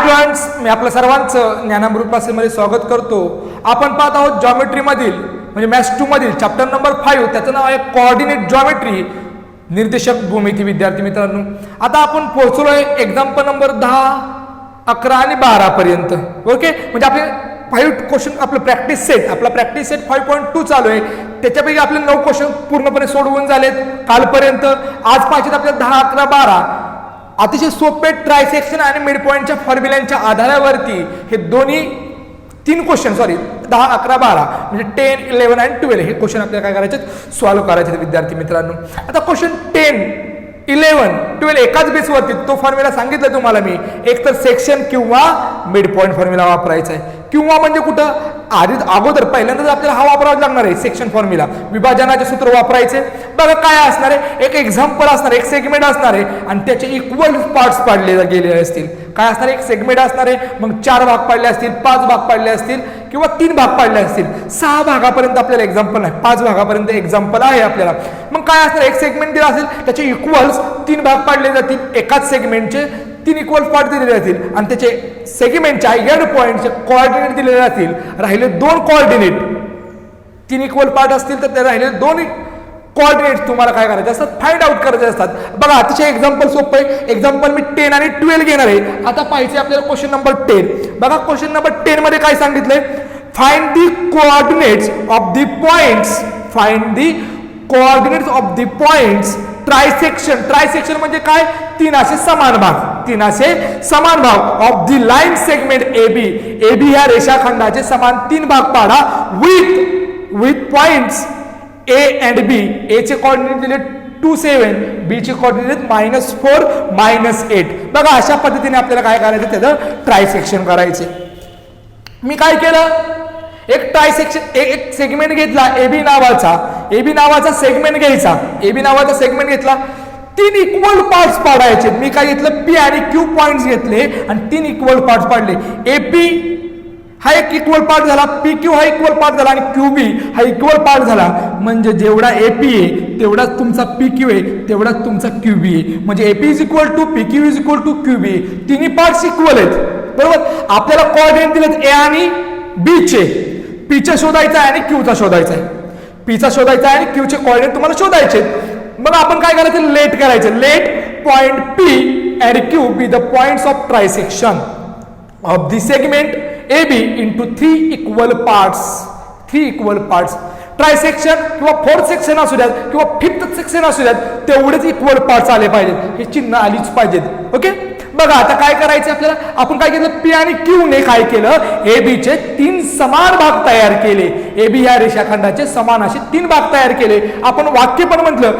Students, मी आपल्या सर्वांचं ज्ञानामृत क्लासेसमध्ये स्वागत करतो. आपण पाहत आहोत जॉमेट्रीमधील म्हणजे मॅथ्स 2 मधील चॅप्टर नंबर 5. त्याचं नाव आहे कोऑर्डिनेट जॉमेट्री, निर्देशक भूमिती. विद्यार्थी मित्रांनो, आता आपण पोहोचलोय एक्झाम्पल नंबर 10, 11 आणि 12 पर्यंत. ओके, म्हणजे आपले 5 क्वेश्चन आपलं प्रॅक्टिस सेट, आपला प्रॅक्टिस सेट 5.2 चालू आहे. त्याच्यापैकी आपले 9 क्वेश्चन पूर्णपणे सोडवून झालेत कालपर्यंत. आज पाहिजेत आपल्याला 10, 11, 12. अतिशय सोपे ट्रायसेक्शन आणि मिड पॉईंटच्या फॉर्म्युल्यांच्या आधारावरती हे दोन्ही 3 क्वेश्चन 10, 11, 12 म्हणजे 10, 11 आणि 12 हे क्वेश्चन आपल्याला काय करायचे, सॉल्व्ह करायचे विद्यार्थी मित्रांनो. आता क्वेश्चन 10, 11, 12 एकाच बेसवरती तो फॉर्म्युला सांगितलं तुम्हाला मी. एक तर सेक्शन किंवा मिड पॉईंट फॉर्म्युला वापरायचा आहे. किंवा म्हणजे कुठं अगोदर पहिल्यांदाच आपल्याला हा वापरावा लागणार आहे सेक्शन फॉर्म्युला. विभाजनाचे सूत्र वापरायचे. बघा काय असणार आहे, एक एक्झाम्पल असणार आहे, एक सेगमेंट असणार आहे आणि त्याचे इक्वल पार्ट्स पाडले गेलेले असतील. काय असणार, एक सेगमेंट असणार आहे, मग 4 भाग पाडले असतील, 5 भाग पाडले असतील किंवा 3 भाग पाडले असतील. 6 भागापर्यंत आपल्याला एक्झाम्पल नाही, 5 भागापर्यंत एक्झाम्पल आहे आपल्याला. मग काय असणार, एक सेगमेंट दिला असेल त्याचे इक्वल्स 3 भाग पाडले जातील. एकाच सेगमेंटचे 3 इक्वल पार्ट दिलेले जातील आणि त्याचे सेगमेंटच्या एंड पॉइंटचे कोऑर्डिनेट दिलेले जातील. राहिले 2 कोऑर्डिनेट, 3 इक्वल पार्ट असतील तर ते राहिले 2 कोऑर्डिनेट तुम्हाला काय करायचे असतात, फाइंड आउट करायचे असतात. बघा अतिशय एक्झाम्पल सोपं आहे. एक्झाम्पल मी 10 आणि 12 घेणार आहे. आता पाहिजे आपल्याला क्वेश्चन नंबर 10. बघा क्वेश्चन नंबर 10 मध्ये काय सांगितलंय, find the coordinates of the points, find the coordinates of the points trisection. Trisection म्हणजे काय, 3 असे समान भाग, 3 असे समान भाग of the line segment AB. AB ह्या रेषाखंडाचे समान 3 भाग पाडा with points A and B. A चे कोऑर्डिनेट दिले 2, 7, B चे कोऑर्डिनेट -4, -8. बघा अशा पद्धतीने आपल्याला काय करायचं, त्याचं ट्रायसेक्शन करायचे. मी काय केलं, एक ट्रायसेक्शन एक सेगमेंट घेतला AB नावाचा सेगमेंट घ्यायचा. AB नावाचा सेगमेंट घेतला, 3 इक्वल पार्ट्स पाडायचे. मी काय घेतलं, P आणि Q पॉइंट्स घेतले आणि 3 इक्वल पार्ट्स पाडले. AP हा एक इक्वल पार्ट झाला, PQ हा इक्वल पार्ट झाला आणि QB हा इक्वल पार्ट झाला. म्हणजे जेवढा AP आहे तेवढाच तुमचा PQ आहे, तेवढाच तुमचा QB आहे. म्हणजे AP is equal to PQ is equal to QB. तिन्ही पार्ट्स इक्वल आहेत, बरोबर. आपल्याला कोऑर्डिनेट दिलेत A आणि B चे. P चा शोधायचा आहे आणि Q चा शोधायचा आहे. P चा शोधायचा आहे आणि Q चे कोऑर्डिनेट तुम्हाला शोधायचे. मग आपण काय करायचं, लेट करायचं. Let point P and Q be the points of trisection of the segment AB into 3 equal parts. 3 equal parts. Trisection किंवा 4th सेक्शन असू द्यात किंवा 5th सेक्शन असू द्यात, तेवढेच इक्वल पार्ट्स आले पाहिजेत. हे चिन्ह आलीच पाहिजेत. ओके, बघा आता काय करायचं आपल्याला. आपण काय केलं, P आणि Q ने काय केलं, AB चे 3 समान भाग तयार केले. AB या रेषाखंडाचे समान असे 3 भाग तयार केले. आपण वाक्य पण म्हटलं,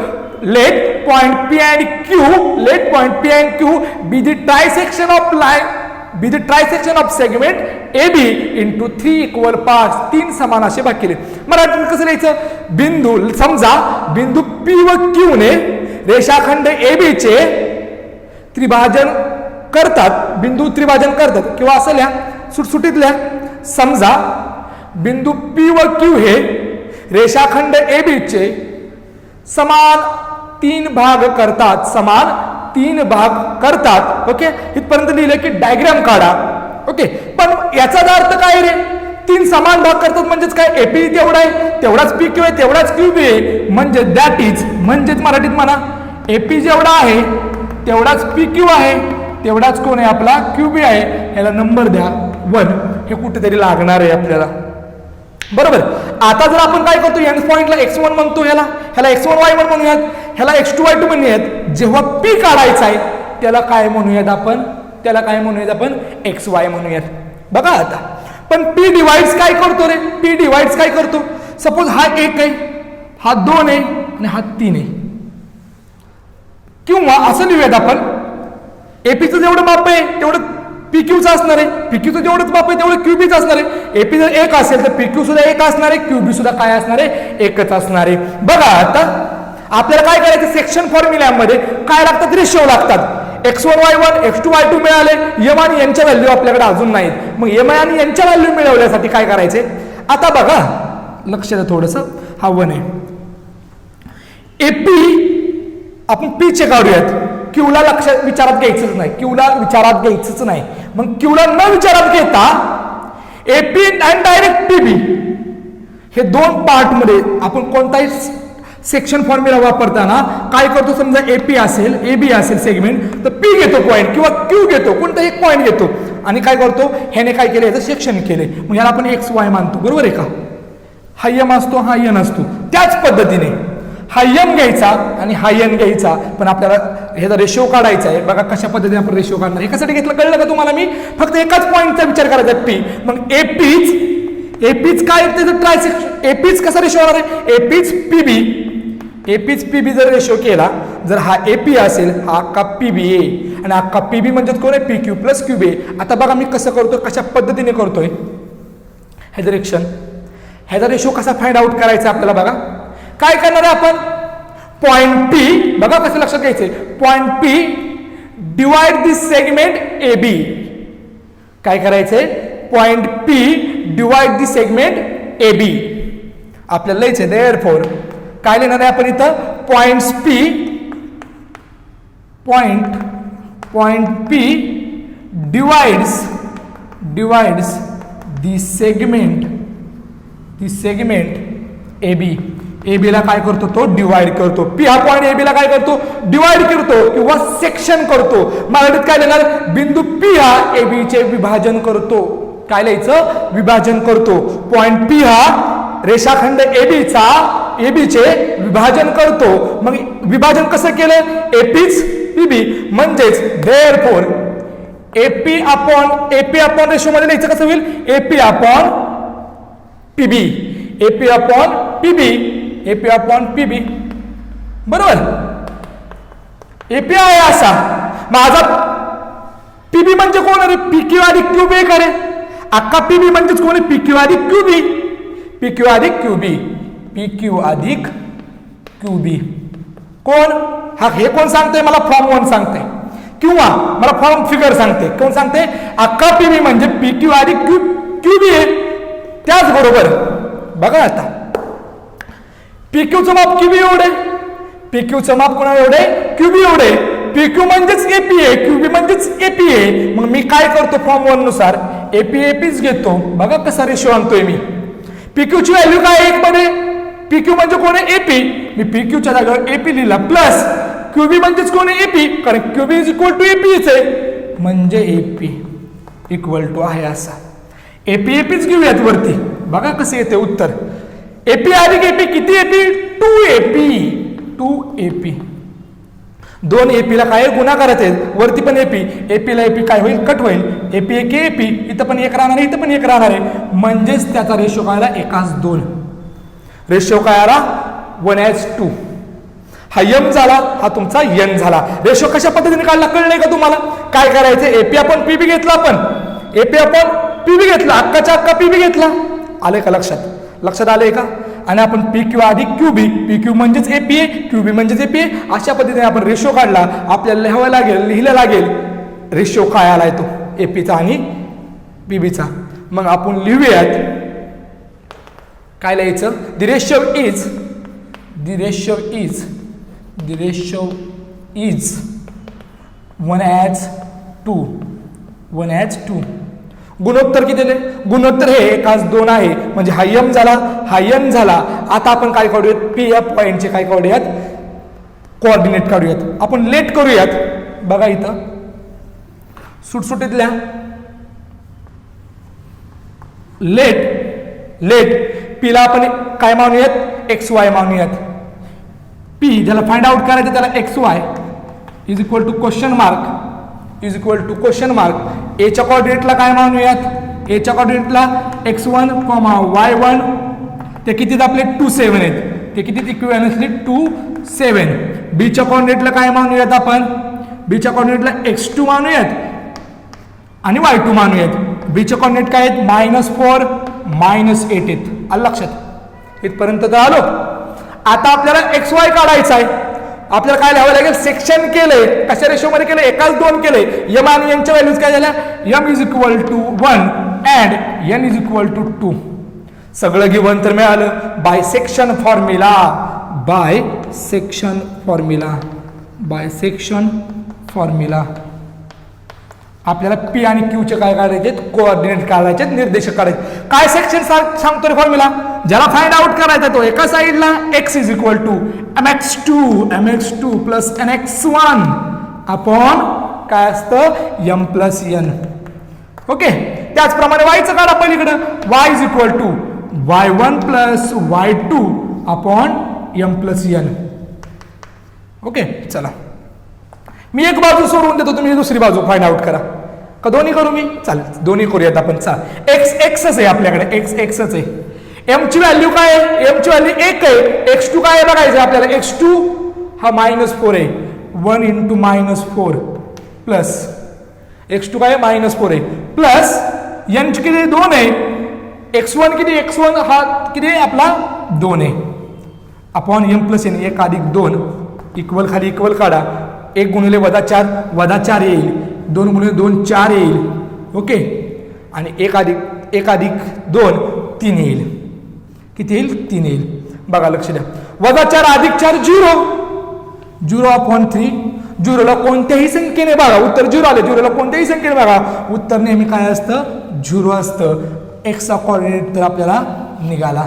late point P and Q, let point P and Q be the trisection of line, be the trisection of segment AB into 3 equal parts. 3 समान असे भाग केले. मराठीत कसं लिहायचं, बिंदू समजा बिंदू P व Q ने रेषाखंड AB चे त्रिभाजन करतात, बिंदू त्रिभाजन करतात. किंवा असं लिहा, सुटसुटीत लिहा, समजा बिंदू P व Q हे रेषाखंड AB चे समान 3 भाग करतात, समान 3 भाग करतात. ओके, इथपर्यंत लिहिलं की डायग्राम काढा. ओके, पण याचा अर्थ काय रे, 3 समान भाग करतात म्हणजेच काय, AP तेवढा आहे, तेवढाच PQ आहे, तेवढाच QB आहे. म्हणजे दॅट इज, म्हणजेच मराठीत म्हणा, AP जेवढा आहे तेवढाच PQ आहे, तेवढाच कोण आहे आपला QB आहे. ह्याला नंबर द्या 1. हे कुठेतरी लागणार आहे आपल्याला, बरोबर. आता जर आपण काय करतो, एंड पॉइंटला x1 म्हणतो, ह्याला x1 y1 म्हणूयात, ह्याला x2 y2 म्हणूयात. जेव्हा P काढायचा आहे त्याला काय म्हणूयात आपण, त्याला काय म्हणूयात आपण, xy म्हणूयात. बघा आता, पण P डिवाइड्स काय करतो रे, P डिवाइड्स काय करतो. सपोज हा 1 आहे, हा 2 आहे आणि हा 3 आहे. किंवा असं लिहूयात आपण, एपीचं जेवढं माप आहे तेवढं PQचं असणार आहे, PQचं जेवढंच माप आहे तेवढं QBचं असणार आहे. AP जर 1 असेल तर PQ सुद्धा 1 असणार आहे, QB सुद्धा काय असणार आहे, 1च असणार आहे. बघा आता आपल्याला काय करायचं, सेक्शन फॉर्म्युल्यामध्ये काय लागतात, रेशो लागतात. x1 y1 x2 y2 मिळाले, M आणि N च्या व्हॅल्यू आपल्याकडे अजून नाहीत. मग M आणि N च्या व्हॅल्यू मिळवण्यासाठी काय करायचे, आता बघा लक्ष द्या थोडंसं, हा 1 आहे. AP आपण P चे काढूयात. क्यूला विचारात घ्यायचंच नाही, क्यूला विचारात घ्यायचंच नाही. मग क्यूला न विचारात घेता एपी आणि डायरेक्ट पीबी हे दोन पार्टमध्ये आपण कोणताही सेक्शन फॉर्म्युला वापरताना काय करतो, समजा एपी असेल, एबी असेल सेगमेंट, तर पी घेतो पॉईंट किंवा क्यू घेतो, कोणताही एक पॉईंट घेतो आणि काय करतो, ह्याने काय केलं, याचं सेक्शन केले, मग याला आपण एक्स वाय मानतो. बरोबर आहे का? हा यम असतो, हा यन असतो. त्याच पद्धतीने हा यम घ्यायचा आणि हा यन घ्यायचा, पण आपल्याला ह्याचा रेशो काढायचा आहे. बघा कशा पद्धतीने आपण रेशो काढणार, एकासाठी घेतलं, कळलं का तुम्हाला? मी फक्त एकाच पॉईंटचा विचार करायचा पी. मग एपीच काय त्याचं ट्रायसेक्शन, एपीच कसा रेशो होणार आहे, एपीच पीबी जर रेशो केला, जर हा एपी असेल, हा अक्का पीबी ए आणि अक्का पीबी म्हणजेच कोण आहे, पी क्यू प्लस क्यूब ए. आता बघा मी कसं करतो, कशा पद्धतीने करतोय ह्याचं रिएक्शन, ह्याचा रेशो कसा फाइंड आउट करायचा आपल्याला. बघा काय करणार आहे आपण, पॉइंट पी, बघा कसं लक्षात घ्यायचंय, point P divide this segment A B. काय करायचंय, point P divide this segment A B आपल्याला लिहायचंय. देअरफॉर काय लिहिणार आहे आपण इथं, points P, point P divides the segment A B. A B ला काय करतो, तो डिवाइड करतो. पी हा पॉइंट ए बी ला काय करतो, डिवाइड करतो किंवा सेक्शन करतो. मराठीत काय लिहिणार, बिंदू पी हा ए बी चे विभाजन करतो. काय लिहायचं, विभाजन करतो. पॉइंट पी हा रेषाखंड ए बी चे विभाजन करतो. मग विभाजन कसं केलं, एपीच पीबी, म्हणजेच देअरफॉर एपी अपॉन रेशो मध्ये लिहायचं कसं होईल, AP upon PB, AP upon PB. बरोबर, एपी आहे असा, माझा पीबी म्हणजे कोण आहे, पी क्यू अधिक क्यू बी करे. अक्का पीबी म्हणजेच कोण आहे, पी क्यू अधिक क्यू बी, पी क्यू अधिक क्यू बी. कोण हा, हे कोण सांगते मला, फॉर्म 1 सांगते किंवा मला फॉर्म फिगर सांगते. कोण सांगते, अक्का पीबी म्हणजे पी क्यू अधिक क्यू बी आहे. त्याचबरोबर बघा आता पीक्यूचं माप क्यूबी एवढे, पीक्यूचं माप कोणा एवढे, क्यूबी एवढे. पीक्यू म्हणजेच एपी आहे, क्यूबी म्हणजेच एपी आहे. मग मी काय करतो, फॉर्म 1 नुसार एपीच घेतो. बघा कसा रेशो आणतोय मी. पीक्यूची व्हॅल्यू काय आहे, एक मध्ये पीक्यू म्हणजे कोण आहे, एपी. मी पीक्यूच्या जागेवर एपी लिहिला, प्लस क्यूबी म्हणजेच कोण आहे, एपी, कारण क्यूबी इज इक्वल टू एपीच आहे, म्हणजे एपी इक्वल टू आहे असा. एपीच घेऊयात वरती, बघा कसं येते उत्तर. एपी अधिक एपी किती, एपी 2 एपी. 2 एपीला काय गुणाकारात आहेत, वरती पण एपीला एपी काय होईल, कट होईल. एपी एक एपी, इथं पण एक राहणार आहे, इथं पण एक राहणार आहे, म्हणजेच त्याचा रेशो काय आला, 1:2. रेशो काय आला, 1:2. हा यम झाला, हा तुमचा यन झाला. रेशो कशा पद्धतीने काढला कळलंय का तुम्हाला. काय करायचं, एपी आपण पीबी घेतला, अक्काच्या अक्का पीबी घेतला. आले का लक्षात आले का. आणि आपण पी क्यू अधिक क्यूबी, पी क्यू म्हणजेच एपी आहे, क्यूबी म्हणजेच एपी आहे. अशा पद्धतीने आपण रेशो काढला. आपल्याला लिहायला लागेल रेशो काय आलाय तो, एपीचा आणि पीबीचा. मग आपण लिहूयात, काय लिहायचं, द रेशो इज 1:2. गुणोत्तर किती दिले, गुणोत्तर हे 1:2 आहे, म्हणजे हा यम झाला, हा यन झाला. आता आपण काय काढूयात, पी या पॉइंटचे काय काढूयात, कोऑर्डिनेट काढूयात. आपण लेट करूयात. बघा इथं सुटसुटीतल्या लेट पीला आपण काय मानूयात, एक्स वाय मानूयात. पी ज्याला फाइंड आउट करायचं त्याला X Y is equal to question mark. एच्या कोऑर्डिनेटला काय मानूयात, एच्या कोऑर्डिनेटला x1, y1, ते किती आपले 2, 7 आहेत, ते किती इक्विव्हॅलेंटली 2, 7. बीच्या कोऑर्डिनेटला काय मानूयात आपण, बीच्या कोऑर्डिनेटला x2 मानूयात आणि y2 मानूयात. बीचे कोऑर्डिनेट काय आहेत, -4, -8 आहेत. आलं लक्षात, इथपर्यंत तर आलो. आता आपल्याला XY काढायचा आहे. आपल्याला काय लिहावं लागेल, सेक्शन केले, कशा रेशोमध्ये केले, 1:2 केले. यम आणि यांच्या व्हॅल्यूज काय झाल्या, M is equal to 1 and N is equal to 2. सगळं गिवन तर मिळालं बाय सेक्शन फॉर्म्युला. फॉर्म्युला आपल्याला पी आणि क्यूचे काय काढायचे, कोऑर्डिनेट काढायचे, निर्देशक काढायचे. काय सेक्शन सांगतो रे फॉर्म्युला, ज्याला फाइंड आउट करायचा तो एका साईडला x is equal to mx2 plus nx1 upon काय असतं m प्लस n. ओके, त्याचप्रमाणे वायचं काढा पलीकडं, y is equal to y1 plus y2 upon m plus n. Okay, चला मी एक बाजू सोडून देतो, तुम्ही दुसरी बाजू फाइंड आउट करा. का दोन्ही करू मी, चालेल दोन्ही करूयात आपण. चाल x आहे आपल्याकडे, x आहे. m ची व्हॅल्यू काय आहे, m ची व्हॅल्यू 1 आहे. x2 काय आहे बघायचं आपल्याला, x2 हा -4 आहे. 1 इंटू -4 प्लस x2 काय आहे -4 आहे, प्लस n ची किती 2 आहे. x1 किती, x1 हा किती आहे आपला 2 आहे. अपॉन m प्लस n 1 अधिक 2 इक्वल, खाली इक्वल काढा. 1 गुणिले -4 येईल, 2 गुणिले 2 4 येईल. ओके, आणि 1 अधिक 2 3 येईल. किती येईल, 3 येईल. बघा लक्ष द्या, -4 अधिक 4 0 अपॉन 3. 0ला कोणत्याही संख्येने बघा, उत्तर 0 आले. 0ला कोणत्याही संख्येने बघा, उत्तर नेहमी काय असतं, 0 असतं. x चा कोऑर्डिनेट तर आपल्याला निघाला.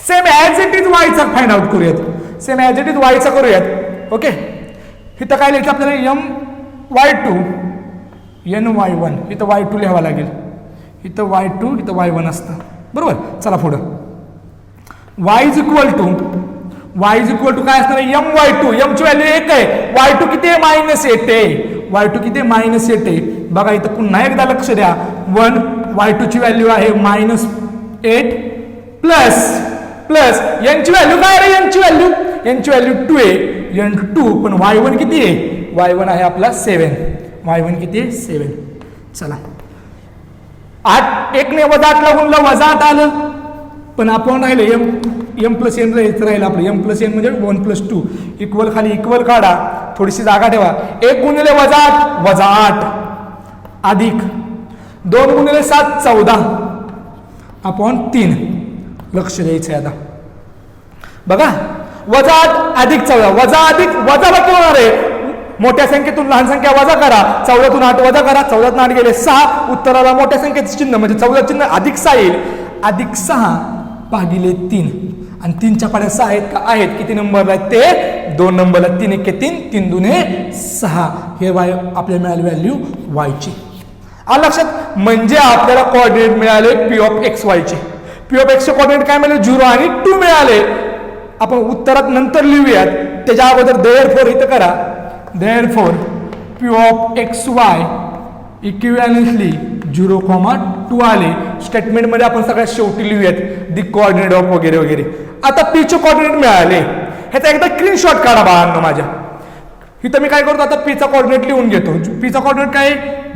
सेम ॲज इट इज वायचा फाइंड आउट करूयात, सेम ॲज इट इज वायचा करूयात. ओके, इथं काय लिहायचं आपल्याला, my2 ny1, इथं y2 लिहावं लागेल. इथं y2 इथं y1 असतं, बरोबर. चला पुढं, y इज इक्वल टू काय असणार, my2. m ची व्हॅल्यू 1 आहे, y2 किती आहे, -8 आहे. y2 किती आहे, -8 आहे. बघा इथं पुन्हा एकदा लक्ष द्या, 1 y2 ची व्हॅल्यू आहे -8 प्लस n ची व्हॅल्यू काय आहे, n ची व्हॅल्यू 2 आहे. n2 पण y1 किती आहे, y1 आहे आपला 7. y1 किती आहे, 7. चला 8 1 ने -8 ला गुणलं -8 आलं, पण आपण राहिले m प्लस n राहिलं आपलं. m प्लस n म्हणजे 1 प्लस 2 इक्वल, खाली इक्वल काढा, थोडीशी जागा ठेवा. 1 गुणिले -8 अधिक 2 गुणिले 7 14 अपॉन 3. लक्ष द्यायचं आहे आता. बघा, -8 अधिक 14 वजा बाकी होणार आहे. मोठ्या संख्येतून लहान संख्या वजा करा, 14तून 8 वजा करा, 14तून 8 गेले 6. उत्तराला मोठ्या संख्येचं चिन्ह म्हणजे 14 चिन्ह अधिक 6 येईल. अधिक 6 भागिले 3 आणि 3च्या पाड्या 6 आहेत का, आहेत. किती नंबरला आहेत ते, 2 नंबरला. 3 1 3, 3 2 6. हे आपल्याला मिळाली व्हॅल्यू वायची. आलं लक्षात, म्हणजे आपल्याला कोऑर्डिनेट मिळाले पी ऑफ एक्स वायचे. पी ऑफ एक्सचे कोऑर्डिनेट काय मिळाले, 0 आणि 2 मिळाले. आपण उत्तरात नंतर लिहूयात, त्याच्या अगोदर देअरफॉर इथं करा. Therefore P of X Y equivalently 0,2 आले. स्टेटमेंटमध्ये आपण सगळ्यात शेवटी लिहूयात दी कोऑर्डिनेट ऑफ वगैरे वगैरे. आता पीचे कोऑर्डिनेट मिळाले, ह्याचा एकदा स्क्रीनशॉट काढा बाळांनो माझ्या. इथं मी काय करतो, आता पीचा कोऑर्डिनेट लिहून घेतो. पीचा कोऑर्डिनेट काय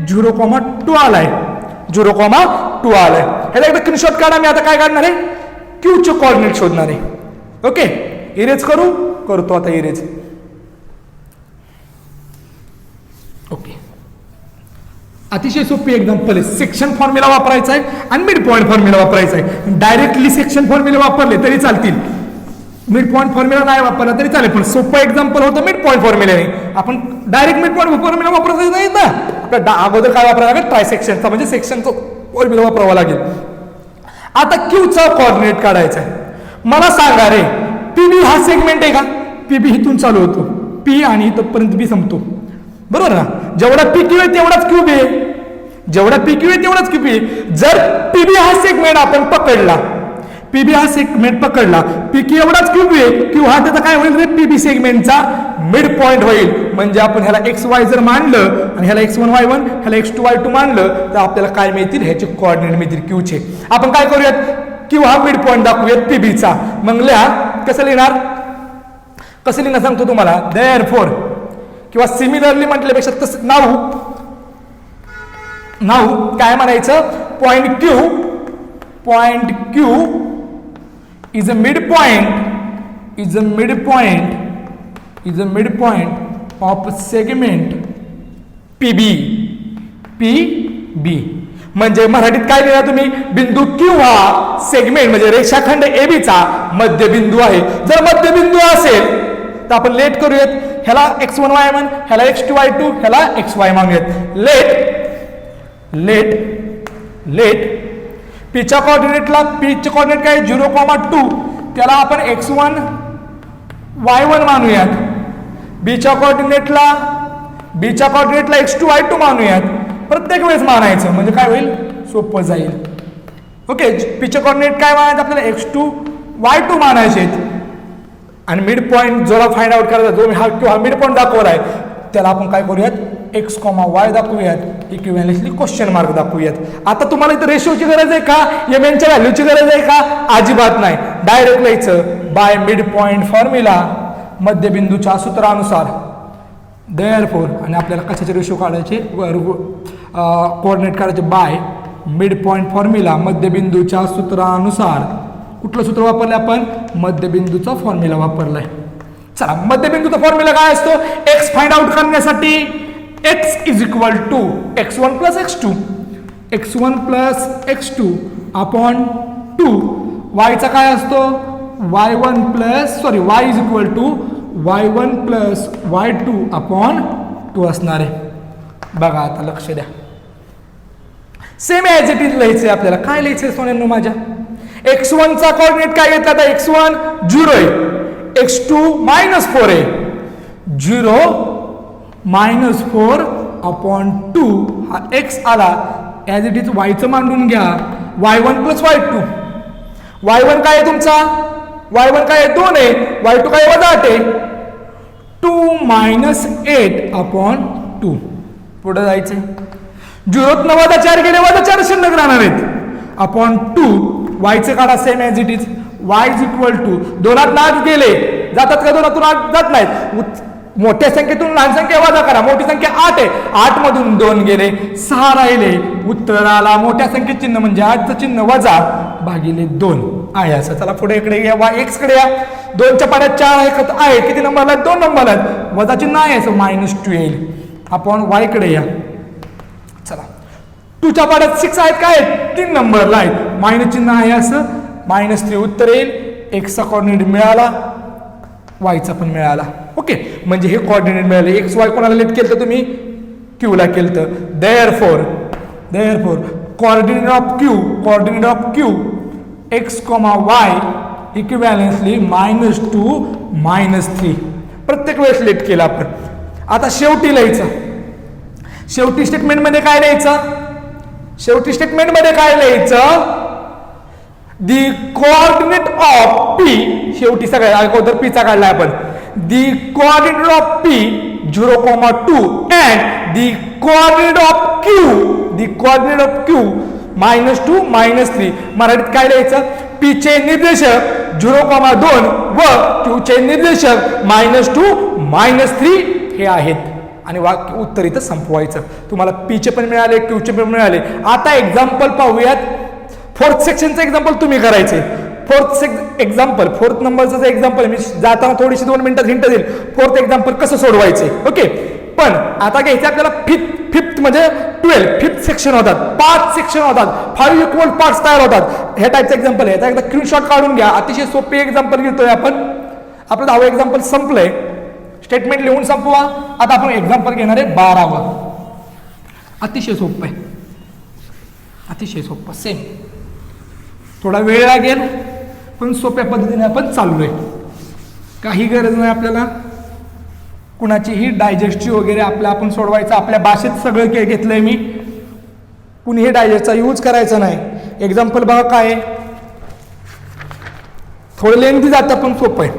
0,2 आलाय, 0,2 आलाय. ह्याचा एकदा स्क्रीनशॉट काढा. मी आता काय काढणार आहे, क्यूचे कोऑर्डिनेट शोधणार आहे. ओके, इरेज करतो आता इरेज. ओके, अतिशय सोपी एक्झाम्पल आहे. सेक्शन फॉर्म्युला वापरायचा आहे आणि मिड पॉईंट फॉर्म्युला वापरायचा आहे. डायरेक्टली सेक्शन फॉर्म्युला वापरले तरी चालतील, मिड पॉईंट फॉर्म्युला नाही वापरला तरी चालेल. पण सोपं एक्झाम्पल होतं मिड पॉईंट फॉर्म्युलाने. आपण डायरेक्ट मिड पॉईंट फॉर्म्युला वापरायचा नाही ना, आपल्या अगोदर काय वापरायला लागेल, ट्रायसेक्शनचा म्हणजे सेक्शनचा फॉर्म्युला वापरावा लागेल. आता क्यूचा कोऑर्डिनेट काढायचा आहे. मला सांगा रे, पीबी हा सेगमेंट आहे का, पीबी इथून चालू होतो, पी आणि इथपर्यंत बी संपतो, बरोबर ना. जेवढा पी क्यू आहे तेवढाच क्यू बी आहे, जेवढा पी क्यू आहे तेवढाच क्यू बी आहे. जर पीबी हा सेगमेंट आपण पकडला, पीबी हा सेगमेंट पकडला, पी क्यू एवढाच क्यू बी आहे, क्यू हा त्याचा काय होईल रे, पीबी सेगमेंटचा मिड पॉइंट होईल. म्हणजे आपण ह्याला एक्स वाय जर मानलं आणि ह्याला x1 y1 ह्याला x2 y2 मानलं तर आपल्याला काय मिळतील, ह्याचे कोऑर्डिनेट मिळतील क्यूचे. आपण काय करूयात, क्यू हा मिड पॉइंट दाखवूयात पीबीचा. मग लिहा, कसं लिहिणार सांगतो तुम्हाला. देअरफॉर किंवा सिमिलरली म्हटल्यापेक्षा तसं नाव काय म्हणायचं, point Q is a mid point of segment PB. म्हणजे मराठीत काय लिहिला तुम्ही, बिंदू क्यू हा सेगमेंट म्हणजे रेषाखंड एबीचा मध्यबिंदू आहे. जर मध्यबिंदू असेल तर आपण लेट करूयात. ह्याला x1 y1, ह्याला x2 y2, ह्याला xy मागूयात. लेट पीच्या कोऑर्डिनेटला, पीचे कोऑर्डिनेट काय 0,2, त्याला आपण x1 y1 मानूयात. बीच्या कोऑर्डिनेटला x2 y2 मानूयात. प्रत्येक वेळेस मानायचं म्हणजे काय होईल, सोपं जाईल. ओके, पीचे कोऑर्डिनेट काय मानायचं आपल्याला, x2 y2 मानायचे आहेत. आणि मिड पॉईंट जोला फाइंड आउट करायचा, जो हा किंवा मिड पॉईंट दाखवला आहे त्याला आपण काय करूयात, x, y दाखवूयात. इक्विव्हॅलेंटली क्वेश्चन मार्क दाखवूयात. आता तुम्हाला इथं रेशोची गरज आहे का, एमएनच्या व्हॅल्यूची गरज आहे का, अजिबात नाही. डायरेक्ट लिहायचं बाय मिड पॉईंट फॉर्म्युला, मध्यबिंदूच्या सूत्रानुसार. देअरफॉर, आणि आपल्याला कशाचे रेशो काढायचे, कोऑर्डिनेट काढायचे बाय मिड पॉईंट फॉर्म्युला, मध्यबिंदूच्या सूत्रानुसार. कुठलं सूत्र वापरलं आपण, मध्यबिंदूचा फॉर्म्युला वापरलाय. चला, मध्यबिंदूचा फॉर्म्युला काय असतो, x फाइंड आउट करण्यासाठी x is equal to x1 plus x2 upon 2. y चा काय असतो, y is equal to y1 plus y2 upon 2 असणार आहे. बघा आता लक्ष द्या, सेम ॲज इट इज लिहायचं आपल्याला. काय लिहायचं सोन्यांनो माझ्या, x1 चा कोऑर्डिनेट काय घेतला, आता x1 0 आहे, x2 -4 आहे. 0 -4 अपॉन 2 हा x आला, ॲज इट इज y चं मांडून घ्या, y1 प्लस y2. y1 काय आहे तुमचा, y1 काय आहे 2 आहे, y2 काय -8 आहे. 2 - 8 अपॉन 2. पुढे जायचं, 0 न -4 गेले, -4 शिल्लक राहणार आहेत, अपॉन 2. वायचं काढा same as it is, y is equal to 2 8 गेले, जातात का 2 8 जात नाहीत. मोठ्या संख्येतून लहान संख्या वजा करा, मोठी संख्या 8 आहे, 8 मधून 2 गेले, 6 राहिले. उत्तर आला मोठ्या संख्येत चिन्ह म्हणजे 8चं चिन्ह वजा भागिले 2 आहे असं. चला पुढे इकडे या, x कडे या. 2च्या पाड्यात 4 आहे, किती नंबरला आहेत, 2 नंबरला आहेत, वजा चिन्ह आहे असं -2 येईल. आपण y कडे या. चला, 2च्या पाड्यात 6 आहेत, काय आहेत, 3 नंबरला आहेत, मायनस चिन्ह आहे असं, -3 उत्तर येईल. x चा कोऑर्डिनेट मिळाला, y चा पण मिळाला. ओके, म्हणजे हे कोऑर्डिनेट मिळाले. x y कोणाला लेट केलं तर तुम्ही q ला केलं तर. Therefore coordinate of q x, y equivalently -2 -3. प्रत्येक वेळेस लेट केला आपण. आता शेवटी लिहायचं, शेवटी स्टेटमेंटमध्ये काय लिहायचं, दी कोऑर्डिनेट ऑफ p, शेवटी सगळ्या अगोदर p चा काढला आपण, the coordinate of p 0,2 and the coordinate of q -2 -3. मराठीत काय लिहायचं, p चे निर्देशक 0,2 व q चे निर्देशक -2 -3 हे आहेत. आणि उत्तर इथं संपवायचं. तुम्हाला p चे पण मिळाले, q चे पण मिळाले. आता एक्झाम्पल पाहूयात. 4th सेक्शनचं एक्झाम्पल तुम्ही करायचे. 4th नंबरचं एक्झाम्पल मी जाताना थोडीशी 2 मिनिटात हिंट देईल. 4th एक्झाम्पल कसं सोडवायचे. ओके, पण आता घ्यायचं आपल्याला फिफ्थ म्हणजे 5th सेक्शन होतात, 5 सेक्शन होतात, 5 इक्वल पार्ट्स तयार होतात. ह्या टाईपचं एक्झाम्पल आहे. एकदा स्क्रीनशॉट काढून घ्या. अतिशय सोपे एक्झाम्पल घेतोय आपण. आपलं 10वं एक्झाम्पल संपलंय. स्टेटमेंट लिहून संपवा. आता आपण एक्झाम्पल घेणार आहे 12वं. अतिशय सोपं आहे, अतिशय सोपं. सेम थोडा वेळ लागेल पण सोप्या पद्धतीने आपण चाललोय. काही गरज नाही आपल्याला कुणाचीही डायजेस्टची वगैरे. आपण सोडवायचं आपल्या भाषेत सगळं घेतलंय मी. कुणी हे डायजेस्टचा यूज करायचा नाही. एक्झाम्पल बघा काय आहे, थोडं लेंथी जातं पण सोपं आहे.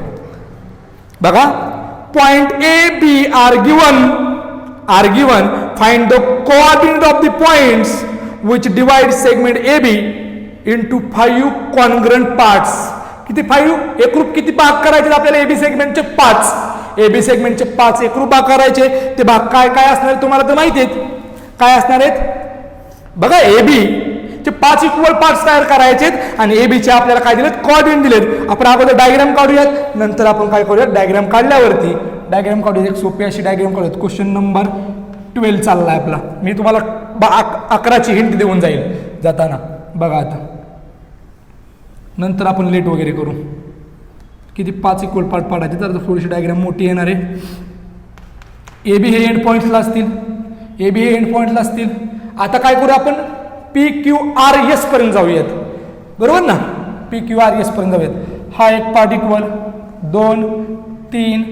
बघा, point A B are given, find the coordinate of the points which divide segment A B into 5 congruent parts. किती 5 एकरूप किती भाग करायचे आपल्याला, एबी सेगमेंटचे 5. एबी सेगमेंटचे 5 एकरूप भाग करायचे. ते भाग काय काय असणार तुम्हाला तर माहिती आहेत. काय असणार आहेत बघा, एबी चे 5 इक्वल पार्ट्स तयार करायचे आणि एबीचे आपल्याला काय दिलेत, कोऑर्डिनेट दिलेत. आपण अगोदर डायग्राम काढूयात, नंतर आपण काय करूयात, डायग्राम काढल्यावरती डायग्राम काढूयात. एक सोपी अशी डायग्राम काढूयात. क्वेश्चन नंबर 12 चाललाय आपला. मी तुम्हाला 11ची हिंट देऊन जाईल जाताना. बघा आता नंतर आपण लेट वगैरे करू. किती 5 इक्वल पार्ट पाडायचे, तर थोडीशी डायग्राम मोठी येणार आहे. ए बी हे एंड पॉईंट्सला असतील, ए बी हे एंड पॉईंटला असतील. आता काय करू आपण, पी क्यू आर एस पर्यंत जाऊयात, बरोबर ना, पी क्यू आर एस पर्यंत जाऊयात. हा एक पार्ट इक्वल 2 3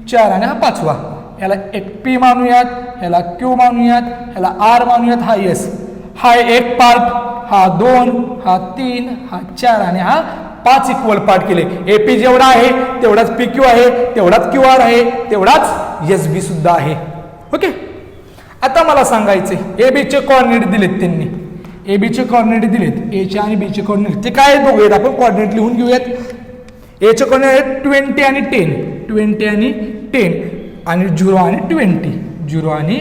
4 आणि हा 5वा. ह्याला एक पी मानूयात, ह्याला क्यू मानूयात, ह्याला आर मानूयात, हा एस. हा एक पार्ट, हा 2, हा 3, हा 4 आणि हा 5 इक्वल पार्ट केले. ए पी जेवढा आहे तेवढाच पी क्यू आहे, तेवढाच क्यू आर आहे, तेवढाच एस बी सुद्धा आहे. ओके. आता मला सांगायचे ए बीचे कॉर्डिनेट दिलेत त्यांनी, ए बीचे कॉर्डिनेट दिलेत, एचे आणि बीचे कॉर्डिनेट ते काय बघूयात आपण, कॉर्डिनेट लिहून घेऊयात. एचे कॉर्डिनेट 20 आणि 10, 20 आणि 10 आणि 0 आणि 20, 0 आणि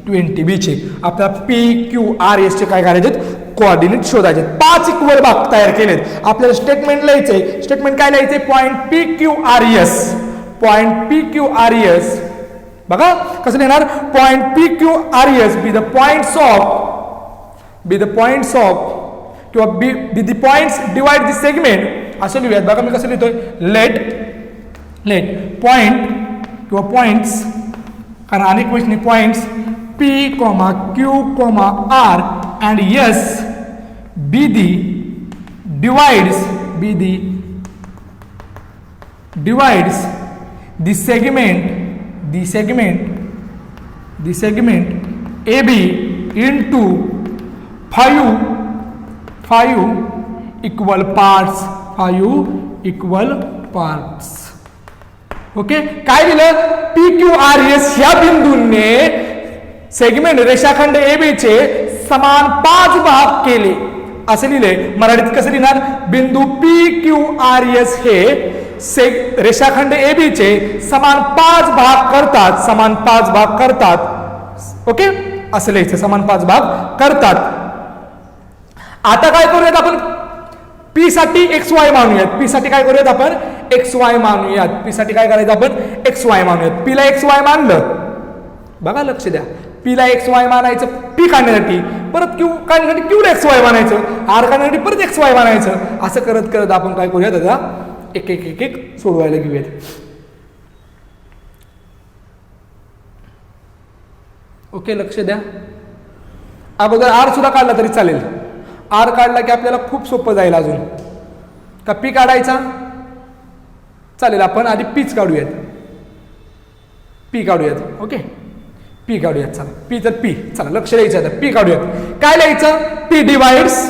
20. बीचे आपल्याला पी क्यू आर एस चे काय करायचे, कोऑर्डिनेट शोधायचे. 5 इक्वल भाग तयार केलेत. आपल्याला स्टेटमेंट लिहायचंय. स्टेटमेंट काय लिहायचंय, point P Q R S, point P Q R S. बघा कसं लिहिणार, point P Q R S be the points of किंवा be the points divide the segment असं लिहूयात. बघा मी कसं लिहितोय, लेट पॉइंट किंवा पॉइंट्स, कारण अनेक question points P comma Q comma R and S be the divides the segment AB into 5 equal parts, 5 equal parts. Okay. काय दिलं, पी क्यू आर एस ह्या बिंदूंनी सेगमेंट रेषाखंड AB चे समान 5 भाग केले असे लिहिले. मराठीत कसं लिहिणार, बिंदू पी क्यू आर एस हे रेषाखंड ए बी चे समान 5 भाग करतात, ओके, असं लिहायचं, समान 5 भाग करतात. आता काय करूयात आपण, पी साठी एक्स वाय मानूयात. पी साठी काय करूयात आपण, एक्स वाय मानूयात. पी साठी काय करायचं आपण, एक्स वाय मानूयात. पी ला एक्स वाय मानलं, बघा लक्ष द्या, पी ला एक्स वाय मानायचं पी काढण्यासाठी, परत क्यू काढण्यासाठी क्यू ला एक्स वाय मानायचं, आर काढण्यासाठी परत एक्स वाय मानायचं. असं करत करत आपण काय करूयात, आता एक एक एक एक सोडवायला घेऊयात. ओके, लक्ष द्या. अगोदर आर सुद्धा काढला तरी चालेल. आर काढला की आपल्याला खूप सोपं जाईल. अजून का पी काढायचा चालेल, आपण आधी पीच काढूयात, पी काढूयात. ओके, पी काढूयात. चला, पी तर पी, चला लक्ष द्यायचं. आता पी काढूयात. काय लिहायचं, P divides,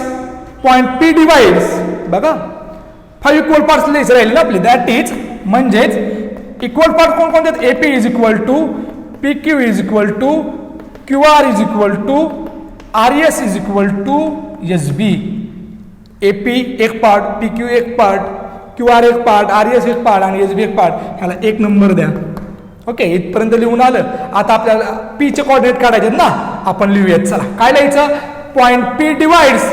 point P divides. बघा 5 इक्वल पार्ट्स लिहायचं राहील ना आपले, दॅट इज म्हणजेच इक्वल पार्ट कोण कोणते, AP is equal to P Q is equal to Q R is equal to R S is equal to S B. AP एक part, P Q एक part, Q R एक part, R S एक part आणि S B एक part. ह्याला 1 number द्या. Okay, इथपर्यंत लिहून आलं. आता आपल्याला पी चे कोऑर्डिनेट काढायचे ना, आपण लिहूयात. चला, काय लिहायचं, point P divides,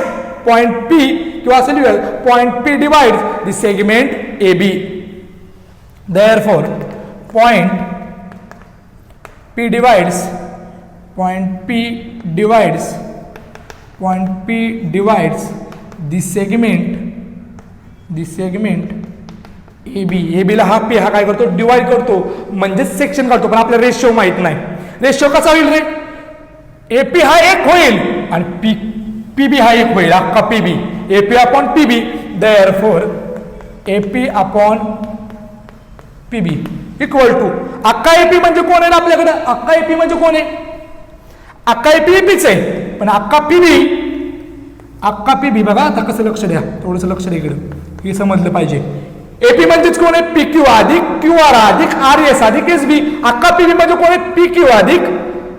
point P किंवा असं लिहूया, point P divides the segment A B. Therefore point P divides, point P divides, point P divides the segment A B. A बीला हा पी हा काय करतो, डिवाइड करतो, म्हणजे सेक्शन काढतो. पण आपल्याला रेशो माहित नाही. रेशो कसा होईल रे, ए पी हा 1 होईल आणि पी बी हा 1 होईल, अख्खा P B, A P upon P B. Therefore A P upon P B equal to, अख्खा ए पी म्हणजे कोण आहे आपल्याकडे, अख्खा ए पी म्हणजे कोण आहे, अख्खा ए पी एपीच आहे. पण अख्खा पी बी बघा. आता कसं लक्ष द्या, थोडंसं लक्ष द्या इकडं, हे समजलं पाहिजे. एपी म्हणजेच कोण आहे, पी क्यू अधिक क्यू आर अधिक आर एस अधिक एस बी. अख्खा पी बी म्हणजे कोण आहे, पी क्यू अधिक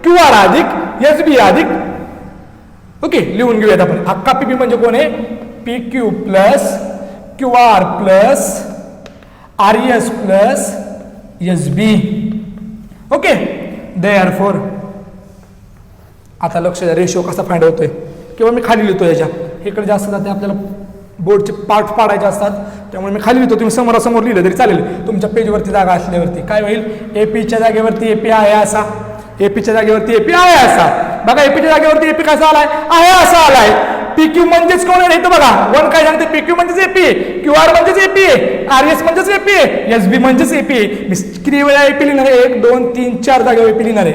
क्यू आर अधिक एस बी अधिक. ओके, लिहून घेऊयात आपण. अख्खा पी बी म्हणजे कोण आहे, P Q plus Q R plus R S plus S B. Okay, therefore आता लक्ष द्या, रेशो कसा फाइंड होतोय, किंवा मी खाली लिहितो. याच्या इकडे जास्त जाते, आपल्याला बोर्डचे पार्ट पाडायचे असतात, त्यामुळे मी खाली लिहितो. तुम्ही समोरासमोर लिहिलं तरी चालेल, तुमच्या पेजवरती जागा असल्यावरती. काय होईल, एपीच्या जागेवरती एपी आहे असा, एपीच्या जागेवरती एपी आहे असा. बघा, एपीच्या जागेवरती एपी कसा आलाय, आहे असा आलाय. PQ म्हणजेच कोण आहे इथं बघा, 1 काय सांगते, PQ म्हणजेच AP आहे, QR म्हणजेच AP आहे, RS म्हणजेच AP आहे, SB म्हणजेच AP आहे. मी किती वेळा AP लिहिणार आहे, 1 2 3 4 जागेवर AP लिहिणार आहे.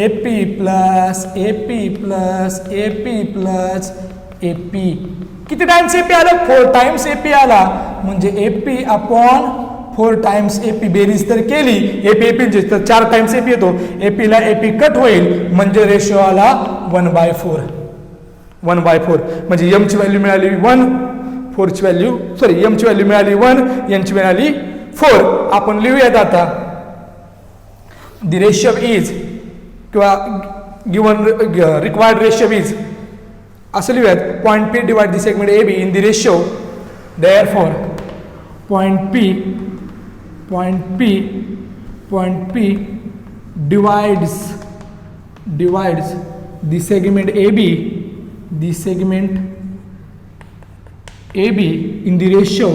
AP plus AP plus AP plus AP, किती टाइम्स AP आलं, 4 टाइम्स AP आला, म्हणजे AP अपॉन 4 टाइम्स AP बेरीज तर केली, AP तर 4 टाइम्स AP येतो, AP ला AP कट होईल, म्हणजे रेशो आला 1/4. 1/4 म्हणजे m ची व्हॅल्यू मिळाली 1, 4 ची व्हॅल्यू m ची व्हॅल्यू मिळाली 1, n ची मिळाली 4. आपण लिहूयात आता द रेशियो इज किंवा गिवन रिक्वायर्ड रेशियो इज असं लिहूयात, point P divide the segment AB in the ratio, therefore point P divides the segment AB in the ratio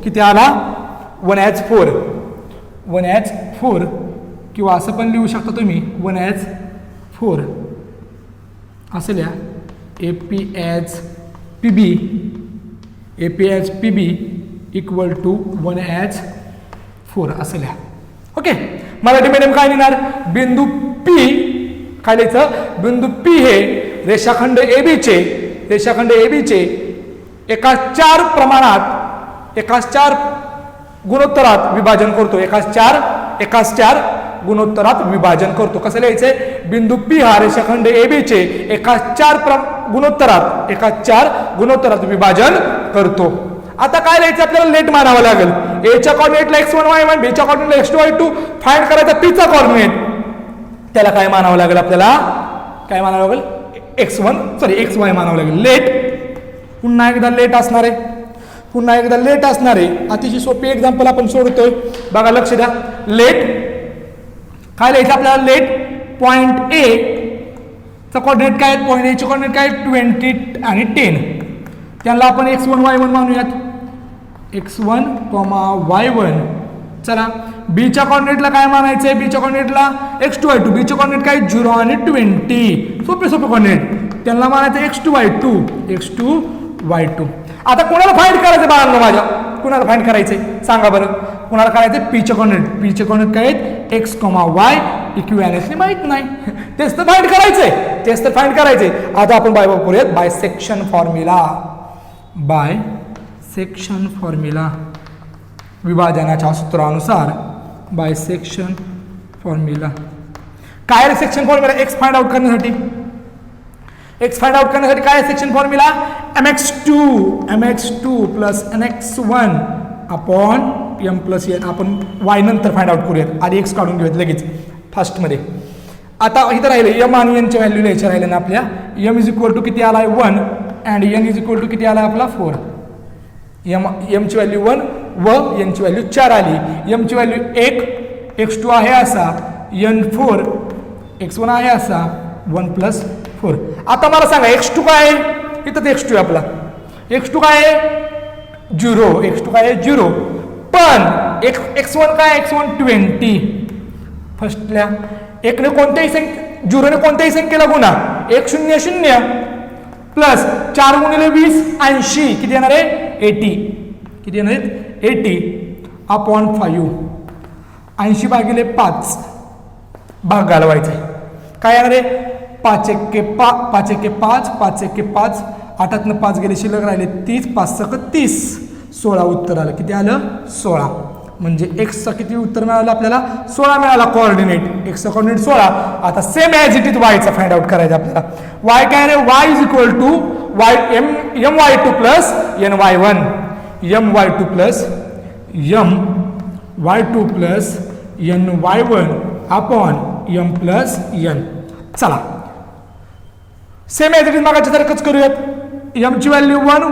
किती आला, 1/4 किंवा असं पण लिहू शकता तुम्ही 1/4 असं लिहा, AP as PB equal to 1/4 असं लिहा. ओके, मराठी मीडियम काय लिहिणार, बिंदू P काय लिहायचं, बिंदू P हे रेषाखंड AB चे एका 4 प्रमाणात, एकाच 4 गुणोत्तरात विभाजन करतो, एकाच 4 गुणोत्तरात विभाजन करतो. कसं लिहायचंय, बिंदू P हा रेषाखंड AB चे एका 4 गुणोत्तरात विभाजन करतो. आता काय लिहायचं, आपल्याला लेट मारावं लागेल. A च्या कोऑर्डिनेटला x1 y1, B च्या कोऑर्डिनेटला x2 y2, फाइंड करायचा P चा कोऑर्डिनेट, त्याला काय मानावं लागेल, आपल्याला काय मानावं लागेल, xy मानावं लागेल. लेट पुन्हा एकदा लेट असणार आहे, अतिशय सोपी एक्झाम्पल आपण सोडतोय, बघा लक्ष द्या. लेट काय लिहायचं आपल्याला, लेट पॉइंट A चा कोऑर्डिनेट काय, पॉइंट A चे कोऑर्डिनेट काय, 20 आणि 10, त्यांना आपण x1 y1 मानूयात, x1, y1. चला, B च्या कोऑर्डिनेटला काय मानायचंय, B च्या कोऑर्डिनेटला x2 y2, B चे कोऑर्डिनेट काय 0 आणि 20, सोपे कोऑर्डिनेट, त्यांना मानायचं x2 y2. आता कोणाला फाइंड करायचं बाळांनो माझ्या, कोणाला फाइंड करायचंय सांगा बरं, कोणाला करायचंय, P चे कोऑर्डिनेट काय आहेत, x, y इक्विव्हॅलेंटली माहित नाही, तेच तर फाइंड करायचंय. आता आपण करूयात बायसेक्शन फॉर्म्युला, विभाजनाच्या सूत्रानुसार बायसेक्शन फॉर्म्युला. काय आहे section formula, x find out करण्यासाठी काय आहे section formula, mx2 plus nx1 upon m plus n. आपण y नंतर फाइंड आउट करूयात, आधी x काढून घेऊयात लगेच फर्स्ट मध्ये. आता इथं राहिले m आणि n च्या व्हॅल्यू लिहायच्या राहिले ना आपल्या. m इज इक्वल टू किती आलाय 1 and n is equal to किती आलाय आपला 4. m ची व्हॅल्यू 1 व n ची व्हॅल्यू 4 आली. m ची व्हॅल्यू 1, x2 आहे असा, n 4, x1 आहे असा, 1 प्लस 4. आता मला सांगा x2 काय आहे, इथं x2 आहे आपला, x2 काय आहे 0, पण x1 काय, x1 20. फर्स्टल्या 1 ने कोणत्याही 0 ने कोणत्याही संख्येला गुणा, 1 0 0 प्लस 4 गुणिले 20 80, किती येणार आहे 80, किती येणार आहेत 80 अपॉन 5, 80 भागिले 5 भाग घालवायचा. काय येणार आहे 5 1 5, 5 1 5, 8 5 गेले शिल्लक राहिले 30, 5 30, 16 उत्तर आलं. किती आलं 16. म्हणजे x चा किती उत्तर मिळालं आपल्याला 16 मिळाला कोऑर्डिनेट, x चा कोऑर्डिनेट 16. आता same as it is y चा फाइंड आउट करायचा आपल्याला. y काय रे, y is equal to my2 plus ny1, my2 plus ny1 upon m plus n. चला सेम ॲज इट इज मागाच्या सारखंच करूयात. m ची व्हॅल्यू 1,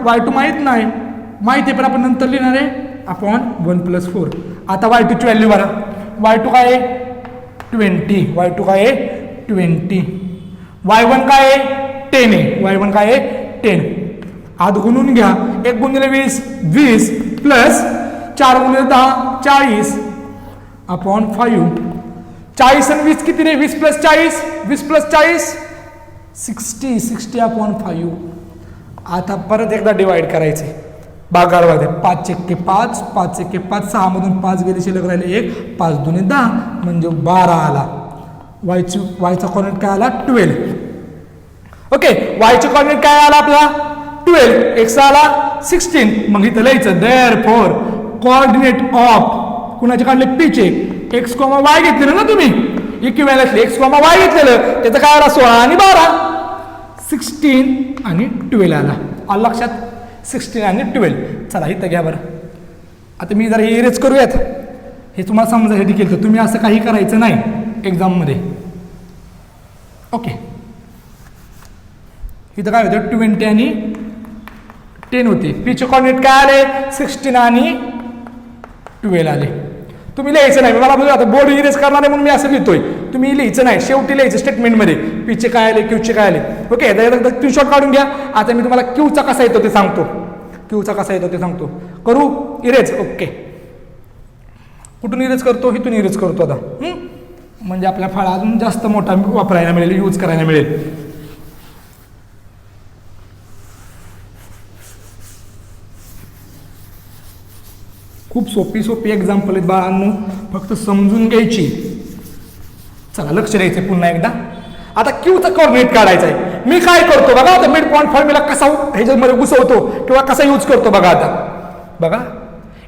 y2 माहित नाही, माहिती आहे पण आपण नंतर लिहिणार आहे अपॉन 1 प्लस 4. आता y2 ची व्हॅल्यू बघा, y2 काय आहे 20, y1 काय आहे 10 आहे, y1 काय आहे 10. आत गुणून घ्या, 1 गुणिले 20 प्लस 4 गुणिले 10 40 अपॉन 5, 40 आणि 20 किती रे? 20 + 40, 20 + 40 60/5. आता परत एकदा डिवाइड करायचे भागामध्ये. 5 × 5, 5 × 5 6 मधून 5 गेले, शिल्लक राहिले 1, 5 × 2 = 10 म्हणजे 12 आला. वायचा कॉर्डिनेट काय आला? 12. ओके, वायचा कॉर्डिनेट काय आला आपला? 12. एक्स आला 16. मग इथं लिहायचं देअरफॉर कोऑर्डिनेट ऑफ कुणाचे काढले? पीचे. एक्स कॉमा वाय घेतलेलं ना तुम्ही, इक्विव्हॅलंटली एक्स कॉमा वाय घेतलेलं, त्याचं काय आला? 16 आणि 12, 16 आणि 12 आला. आलं लक्षात? 16 आणि 12. चला इथं घ्या बरं. आता मी जरा इरेज करूयात, हे तुम्हाला समजायसाठी केलं. तर तुम्ही असं काही करायचं नाही एक्झाममध्ये. ओके, इथं काय होतं? 20 आणि 10 होते. पीचे कॉर्डिनेट काय आले? 16 आणि 12 आले. तुम्ही लिहायचं नाही, मला आता बोर्ड इरेज करणार आहे म्हणून मी असं लिहितोय. तुम्ही लिहायचं नाही, शेवटी लिहायचं स्टेटमेंटमध्ये पीचे काय आले, क्यूचे काय आले. ओके, स्क्रीनशॉट काढून घ्या. आता मी तुम्हाला क्यूचा कसा येतो ते सांगतो. क्यूचा कसा येतो ते सांगतो. करू इरेज? ओके, कुठून इरेज करतो? इथून इरेज करतो आता. म्हणजे आपल्या फळा अजून जास्त मोठा वापरायला मिळेल, यूज करायला मिळेल. खूप सोपी एक्झाम्पल आहेत बाळांनो, फक्त समजून घ्यायची. चला लक्ष द्यायचं पुन्हा एकदा. आता क्यूचा कॉर्डिनेट काढायचा आहे. मी काय करतो बघा आता, मिड पॉईंट फॉर्म्युला कसा ह्याच्यामध्ये घुसवतो किंवा कसा यूज करतो बघा. आता बघा,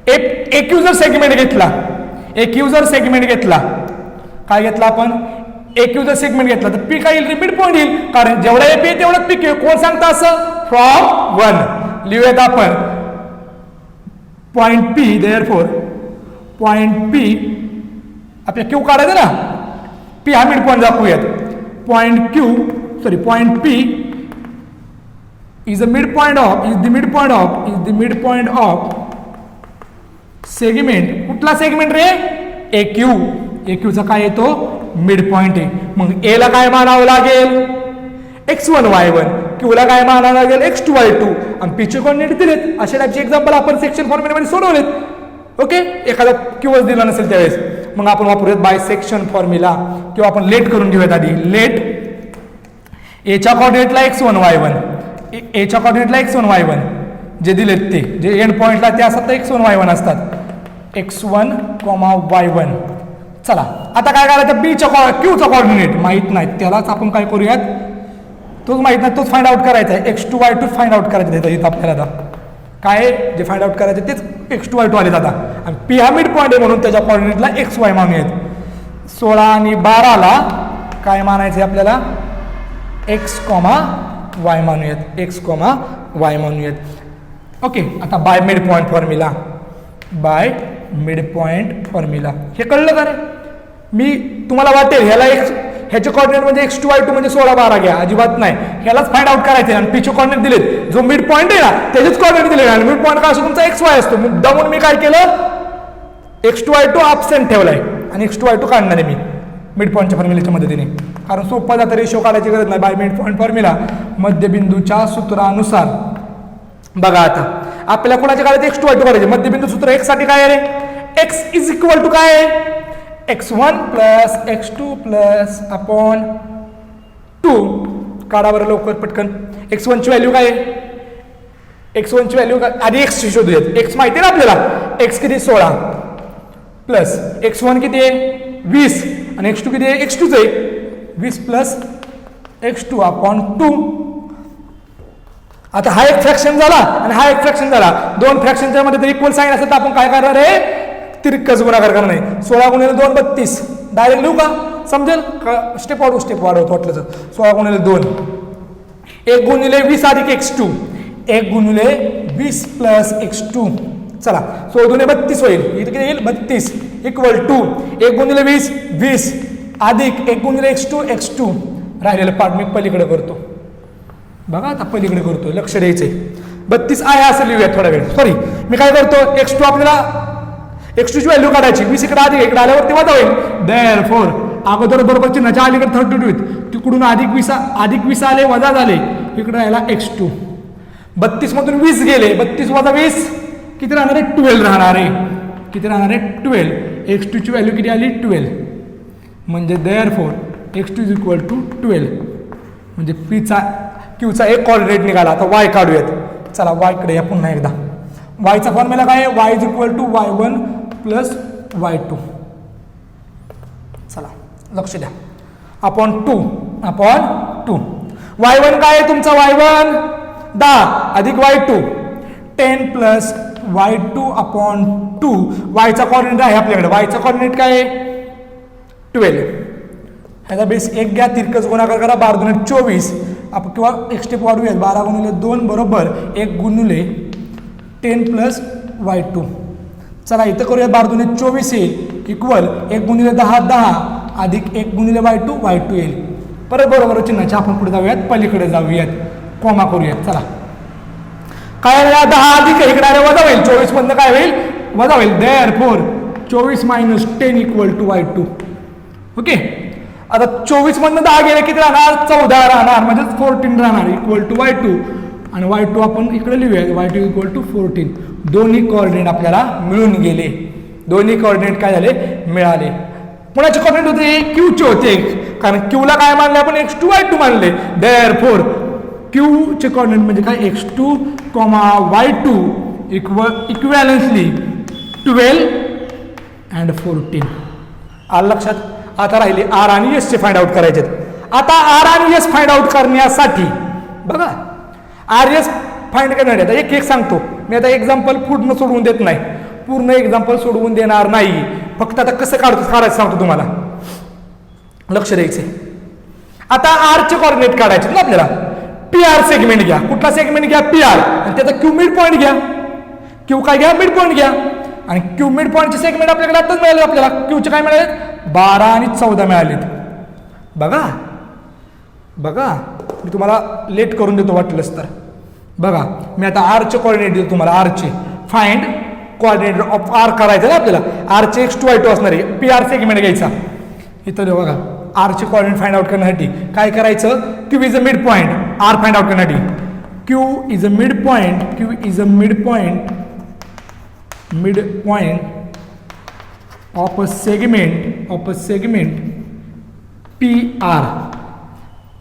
एक युजर सेगमेंट घेतला, एक युजर सेगमेंट घेतला. काय घेतला आपण? एक युजर सेगमेंट घेतला. तर पी काय येईल? मिड पॉईंट येईल, कारण जेवढा एपी आहे तेवढाच पीक आहे. कोण सांगता असं? फ्रॉम 1 लिहूयात आपण. Point P, therefore point P आपल्या क्यू काढायचं ना, पी हा मिड पॉइंट दाखवूयात. Point P is the mid point of segment. कुठला सेगमेंट रे? ए क्यूचा काय येतो? मिड पॉइंट आहे. मग ए ला काय मानावं लागेल? x1 y1, क्यूला काय मानावं लागेल? x2 y2, आणि पीचे कॉर्डिनेट दिलेत. अशा टाईपचे एक्झाम्पल आपण सेक्शन फॉर्म्युल्यामध्ये सोडवलेत. ओके, एखादा क्यूच दिला नसेल त्यावेळेस मग आपण वापरूयात बाय सेक्शन फॉर्म्युला, किंवा आपण लेट करून घेऊयात आधी. लेट एच्या कॉर्डिनेटला x1 y1, एच्या कॉर्डिनेटला x1 y1 जे दिलेत ते, जे एंड पॉइंटला ते असतात तर x1 y1 असतात. x1, y1. चला आता काय करायचं? बीच्या क्यूचा कॉर्डिनेट माहित नाही, त्यालाच आपण काय करूयात? तोच माहित नाही, तोच फाइंड आउट करायचा आहे. x2 y2 फाइंड आउट करायचं इथं आपल्याला. आता काय जे फाइंड आउट करायचं तेच x2 y2 आले आता. आणि पी हा मिड पॉईंट आहे म्हणून त्याच्या कॉर्डिनेटला xy मानूयात. 16 आणि 12ला काय मानायचं आहे आपल्याला? x, y मानूयात. x, y मानूयात. ओके, आता by mid point formula. By mid point formula हे कळलं का रे? मी तुम्हाला वाटेल ह्याचे कॉर्डिनेट म्हणजे x2 y2 म्हणजे 16 12 घ्या, अजिबात नाही. ह्यालाच फाइंड आउट करायचे. आणि पीचे कॉर्डिनेट दिलेत, जो मिड पॉईंट आहे ना त्याचेच कॉर्डिनेट दिले. आणि मिड पॉईंट काय असतो? तुमचा xy असतो. मुद्दामून मी काय केलं? x2 y2 ॲब्सेंट ठेवलाय आणि x2 y2 काढणार आहे मी मिड पॉईंटच्या फॉर्म्युलेच्या मदतीने, कारण सोपा जाता रेशो काढायची गरज नाही. बाय मिड पॉईंट फॉर्म्युला मध्यबिंदूच्या सूत्रानुसार. बघा आता आपल्याला कोणाच्या काढायचं? x2 y2 काढायचे. मध्यबिंदू सूत्र x साठी काय आहे रे? x इज इक्वल टू काय आहे? x1 plus x2 plus upon 2. काढा बरं लवकर पटकन. x1 ची व्हॅल्यू काय आहे? x1 ची व्हॅल्यू काय? आधी x शोधूयात. x माहिती आहे ना आपल्याला? x किती? 16 प्लस x1 किती आहे? 20 आणि x2 किती आहे? x2 आहे 20 प्लस x2 अपॉन 2. आता हा एक फ्रॅक्शन झाला आणि हा एक फ्रॅक्शन झाला. दोन फ्रॅक्शनच्या मध्ये जर इक्वल साइन असेल तर आपण काय करणार आहे? तिरकस गुणाकार करणार आहे. 16 × 2 32. डायरेक्ट लिहू का? समजेल का? स्टेप वाढवत वाटलं तर. 16 × 2 1 × 20 अधिक x2, 1 × 20 प्लस x2. चला 16 × 32 होईल. इथे किती येईल? 32 इक्वल टू 1 × 20 20 अधिक 1 × x2. राहिलेलं पार्ट मी पलीकडे करतो. बघा आता पलीकडे करतो, लक्ष द्यायचंय. 32 आहे असं लिहूया थोडा वेळ. सॉरी, मी काय करतो? x2 आपल्याला x2 ची व्हॅल्यू काढायची. 20 इकडे अधिक, इकडे आल्यावरती वजा होईल. देअरफॉर अगोदर बरोबर चिन्हाच्या अलीकडे 32 आहेत, तिकडून अधिक 20 आले, वजा झाले, इकडे राहिला x2. 32 मधून 20 गेले, 32 वजा 20 किती राहणार आहे? 12 राहणार आहे. किती राहणार आहे? 12. x2 ची व्हॅल्यू किती आली? 12. म्हणजे therefore x2 is equal to 12. म्हणजे पीचा क्यूचा एक कॉर्डिनेट निघाला. आता वाय काढूयात. चला वायकडे या पुन्हा एकदा. वायचा फॉर्म्युला काय आहे? Y is equal to y1 plus y2. चला लक्ष द्या. अपॉन टू y1 काय आहे तुमचा? y1 10 अधिक y2 10 plus y2 upon 2. वायचा coordinate आहे आपल्याकडे. वायचा कॉर्डिनेट काय आहे? 12. ह्याचा बेस 1 घ्या, तिरकस गुणाकार करा, 12 दुणे 24. आपण किंवा एक स्टेप वाढूयात. 12 गुणिले 2 बरोबर 1 गुणिले 10 प्लस y2. चला इथं करूया. 12 दुणे 24 येईल इक्वल 1 गुणिले 10 10 अधिक 1 गुणिले y2 येईल. परत बरोबर चिन्हाच्या आपण पुढे जाऊयात, पलीकडे जाऊयात, कॉमा करूयात. चला काय 10 अधिक इकडे आले वजा होईल. 24 मधनं काय होईल? वजा होईल. Therefore 24 minus 10 equal to y2. Okay. आता 24 मधनं 10 गेले किती राहणार? 14 राहणार, म्हणजे 14 राहणार इक्वल टू y2. आणि y2 आपण इकडे लिहूया. y2 equal to 14. दोन्ही कोऑर्डिनेट आपल्याला मिळून गेले. दोन्ही कोऑर्डिनेट काय झाले? मिळाले. कोणाचे कोऑर्डिनेट होते? क्यूचे होते. कारण क्यूला काय मानले आपण? x2 y2 मानले. देअरफॉर क्यूचे कोऑर्डिनेट म्हणजे काय? x2, y2 इक्वॅलन्सली 12 and 14. आलं लक्षात? आता राहिले आर आणि एस चे फाइंड आउट करायचे. आता आर आणि एस फाइंड आउट करण्यासाठी बघा आर एस फाइंड करण्यासाठी आता एक एक सांगतो मी. आता एक्झाम्पल पूर्ण सोडवून देत नाही. पूर्ण एक्झाम्पल सोडवून देणार नाही. फक्त आता कसं काढायचं सांगतो तुम्हाला. लक्ष द्यायचे. आता आर चे कोऑर्डिनेट काढायचे ना आपल्याला. पी आर सेगमेंट घ्या. कुठला सेगमेंट घ्या? P R. आणि त्याचा क्यू मिड पॉईंट घ्या. क्यू काय घ्या? मिड पॉईंट घ्या. आणि क्यू मिड पॉईंटचे सेगमेंट आपल्याकडे आताच मिळाले. आपल्याला क्यूचे काय मिळाले? 12 आणि 14 मिळालेत. बघा बघा मी तुम्हाला लेट करून देतो वाटलंच तर. बघा मी आता आरचे कोऑर्डिनेट देतो तुम्हाला. आरचे फाइंड कोऑर्डिनेट ऑफ आर करायचं ना आपल्याला. आरचे x2 y2 असणार आहे. पी आर सेगमेंट घ्यायचा. इथं बघा आरचे कोऑर्डिनेट फाइंड आउट करण्यासाठी काय करायचं? Q is a mid point. R find out करण्यासाठी Q is a mid point. Q is a mid point of a segment PR.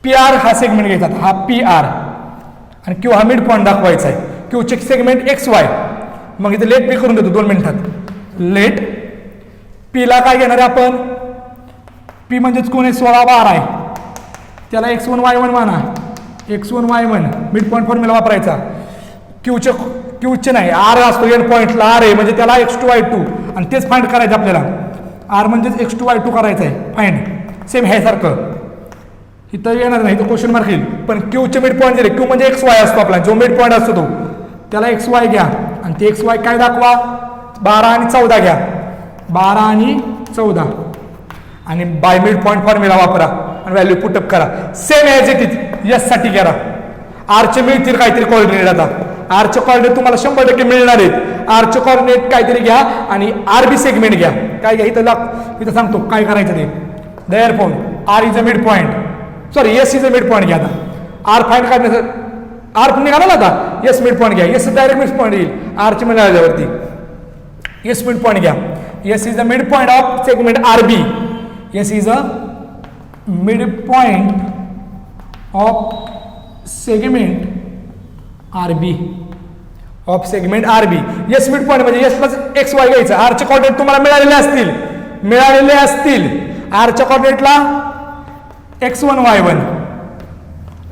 PR हा सेगमेंट घ्यायचा. हा PR आणि क्यू हा मिड पॉईंट दाखवायचा आहे. क्यूचे सेगमेंट XY. मग इथे लेट मी करून देतो 2 मिनिटात. लेट P ला काय घेणार आहे आपण? P म्हणजेच कोण आहे? 16 12 आहे. त्याला x1 y1 माना. x1 y1 mid point formula वापरायचा. क्यूचे नाही आर असतो एंड पॉईंटला. आर आहे म्हणजे त्याला x2 y2 आणि तेच फाइंड करायचं आपल्याला. आर म्हणजेच x2 y2 करायचं आहे फाइंड. सेम हे सारखं इथं येणार नाही. तो क्वेश्चन मार्क येईल. पण क्यूचे मिड पॉईंट दिले. क्यू म्हणजे XY असतो आपला. जो मिड पॉईंट असतो तो त्याला XY घ्या. आणि ते XY काय दाखवा? 12 आणि 14 घ्या. 12 आणि 14 आणि बाय मिड पॉईंट फॉर्म्युला वापरा आणि व्हॅल्यू पुटअप करा. Same as it is yes साठी करा. आरचे मिळतील काहीतरी कोऑर्डिनेट. आता आरचे कोऑर्डिनेट तुम्हाला 100% मिळणार आहेत. आरचे कोऑर्डिनेट काहीतरी घ्या आणि आरबी सेगमेंट घ्या. काय घ्या? इथं सांगतो काय करायचं ते. Therefore R is a mid point. Sorry S is a mid point घ्या. आता आर फाइंड करण्याचं आर निघाला ना. आता एस मिड पॉईंट घ्या. एस डायरेक्ट मिड पॉईंट येईल आरचे मिळाल्यावरती. एस मिड पॉईंट घ्या. S is a mid point of segment RB. S is a mid point of segment RB. Of segment RB. S mid point म्हणजे S plus XY घ्यायचं. आरचे coordinate तुम्हाला मिळालेले असतील. आरच्या कोऑर्डिनेटला x1 y1.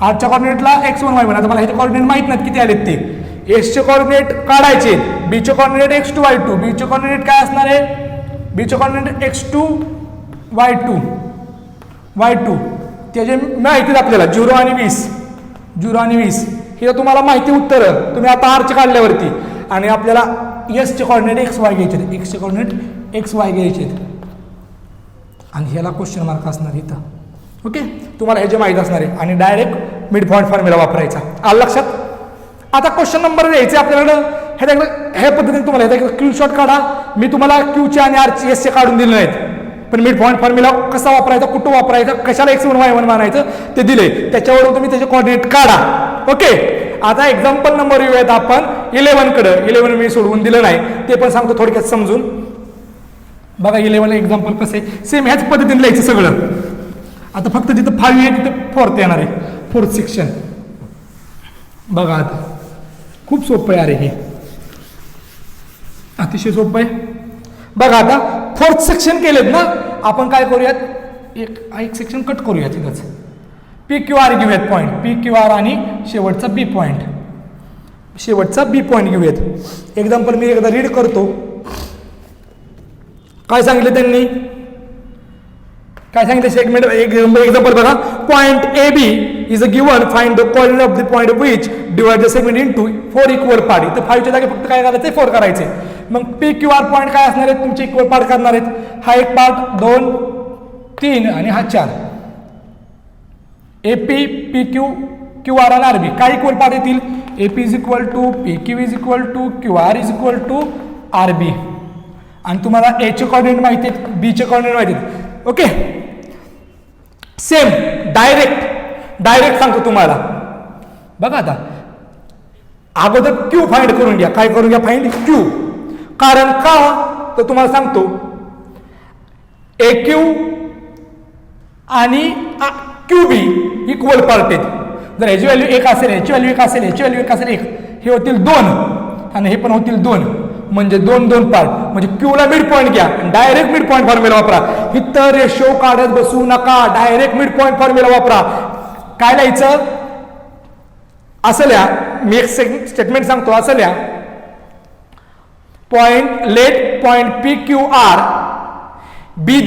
आरच्या कोऑर्डिनेटला x1 y1. आता मला ह्याचे कोऑर्डिनेट माहित नाहीत किती आलेत ते. एसचे कोऑर्डिनेट काढायचे. बीचे कोऑर्डिनेट x2 y2. बीचे कोऑर्डिनेट काय असणार आहे? बीचे कोऑर्डिनेट x2 y2 त्याचे माहिती आपल्याला 0 आणि 20 हे तुम्हाला माहिती उत्तर तुम्ही आता आरचे काढल्यावरती. आणि आपल्याला एसचे कोऑर्डिनेट XY घ्यायचे. एक्सचे कोऑर्डिनेट XY घ्यायचे आणि ह्याला क्वेश्चन मार्क असणार इथं. ओके तुम्हाला हे जे माहीत असणार आहे. आणि डायरेक्ट मिड पॉईंट फॉर्म्युला वापरायचा. आलं लक्षात? आता क्वेश्चन नंबर द्यायचे आपल्याकडं. ह्या पद्धतीने तुम्हाला ह्याचा स्क्रीनशॉट काढा. मी तुम्हाला क्यूचे आणि आरचे एसचे काढून दिले नाहीत. पण मिड पॉईंट फॉर्म्युला कसा वापरायचा, कुठं वापरायचा, कशाला x1 y1 मानायचं ते दिले. त्याच्यावरून तुम्ही त्याचे कोऑर्डिनेट काढा. ओके आता एक्झाम्पल नंबर येऊयात आपण 11 कडे. 11 मी सोडवून दिलं नाही ते पण सांगतो थोडक्यात समजून. बघा 11 एक्झाम्पल कसं आहे, सेम ह्याच पद्धतीने लिहायचं सगळं. आता फक्त जिथं 5 आहे तिथं 4th येणार आहे, 4th सेक्शन. बघा आता खूप सोपं आहे अरे हे, अतिशय सोपं आहे. बघा आता 4th सेक्शन केलेत ना, आपण काय करूयात, एक सेक्शन कट करूयात तिथंच. पी क्यू आर घेऊयात पॉईंट, पी क्यू आर आणि शेवटचा बी पॉईंट, शेवटचा बी पॉईंट घेऊयात. एक्झाम्पल मी एकदा रीड करतो. काय सांगितलं त्यांनी, काय सांगितलं सेगमेंट एक्झाम्पल बघा. Point A B is a given, find the coordinate of the point which divide the segment into 4 equal part. इथं 5च्या जागी फक्त काय करायचं, 4 करायचे. मग पी क्यू आर पॉईंट काय असणार आहेत तुमचे, इक्वल पार्ट करणार आहेत. हा एक पार्ट, 2, 3 आणि हा 4. A P, P Q, Q R आणि आर बी काय इक्वल पार्ट येतील, A P is equal to P Q is equal to Q R is equal to R B. आणि तुम्हाला एचे कॉर्डिनेट माहिती आहेत, बीचे कॉर्डिनेट माहिती आहेत. ओके, सेम डायरेक्ट सांगतो तुम्हाला. बघा आता अगोदर क्यू फाइंड करून घ्या. काय करून घ्या, फाइंड क्यू. कारण का तर तुम्हाला सांगतो, ए क्यू आणि क्यू बी इक्वल पार्ट आहेत. जर ह्याची व्हॅल्यू 1 असेल, ह्याची व्हॅल्यू 1 असेल, ह्याची व्हॅल्यू 1 असेल, 1 हे होतील 2 आणि हे पण होतील 2, म्हणजे 2 पार्ट. म्हणजे क्यूला मिड पॉईंट घ्या, डायरेक्ट मिड पॉईंट फॉर्म्युला वापरा. इथं रेशो काढत बसू नका, डायरेक्ट मिड पॉईंट फॉर्म्युला वापरा. काय लिहायचं, असं लिहा. मी एक स्टेटमेंट सांगतो, असं लिहा. Point let point P Q R be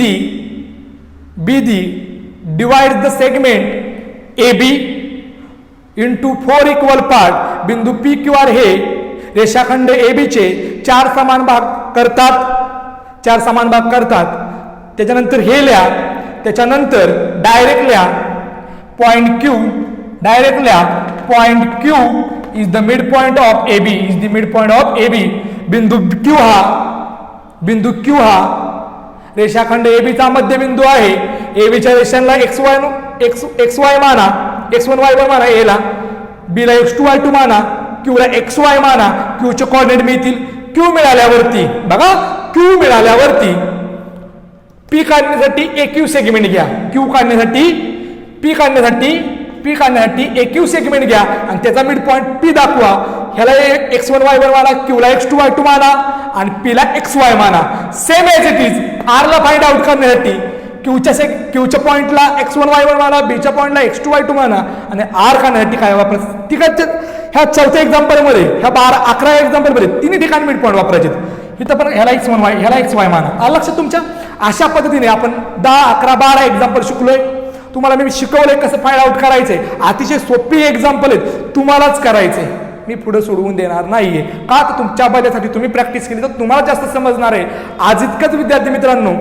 the divide the segment A B into 4 equal part. बिंदू पी क्यू आर हे रेषाखंड ए बी चे 4 समान भाग करतात. त्याच्यानंतर हे लिहा, त्याच्यानंतर डायरेक्ट लिहा पॉइंट क्यू, डायरेक्ट लिहा point Q is the mid point of A B, is the mid point of A B. बिंदू क्यू हा रेषाखंड ए बीचा मध्यबिंदू आहे. ए बीच्या रेषांना एक्स वाय माना, x1 y1 माना एला, बीला x2 y2 माना, क्यूला xy माना. क्यूचे कॉर्डिनेट मिळतील. क्यू मिळाल्यावरती बघा, क्यू मिळाल्यावरती पी काढण्यासाठी AQ सेगमेंट घ्या. क्यू काढण्यासाठी पी काढण्यासाठी AQ सेगमेंट घ्या आणि त्याचा मिड पॉइंट पी दाखवा. ह्याला x1 y1 माना, क्यूला x2 y2 माना आणि पीला xy माना. Same as it is R ला फाइंड आउट करण्यासाठी क्यूच्या पॉइंटला x1 y1 माना, बीच्या पॉइंटला x2 y2 माना आणि आर काढण्यासाठी काय वापरायचं. तिकडच्या ह्या चौथ्या एक्झाम्पलमध्ये, ह्या 11 एक्झाम्पलमध्ये तिन्ही ठिकाणी मिड पॉईंट वापरायचे. इथं पण ह्याला x1 y, ह्याला xy माना. आलं लक्षात तुमच्या. अशा पद्धतीने आपण 10, 11, 12 एक्झाम्पल शिकलोय. तुम्हाला मी शिकवलंय कसं फाइंड आउट करायचंय. अतिशय सोपी एक्झाम्पल आहेत, तुम्हालाच करायचंय, मी पुढे सोडवून देणार नाहीये. का तर तुमच्या बदल्यासाठी तुम्ही प्रॅक्टिस केली तर तुम्हाला जास्त समजणार आहे. आज इतकंच विद्यार्थी मित्रांनो,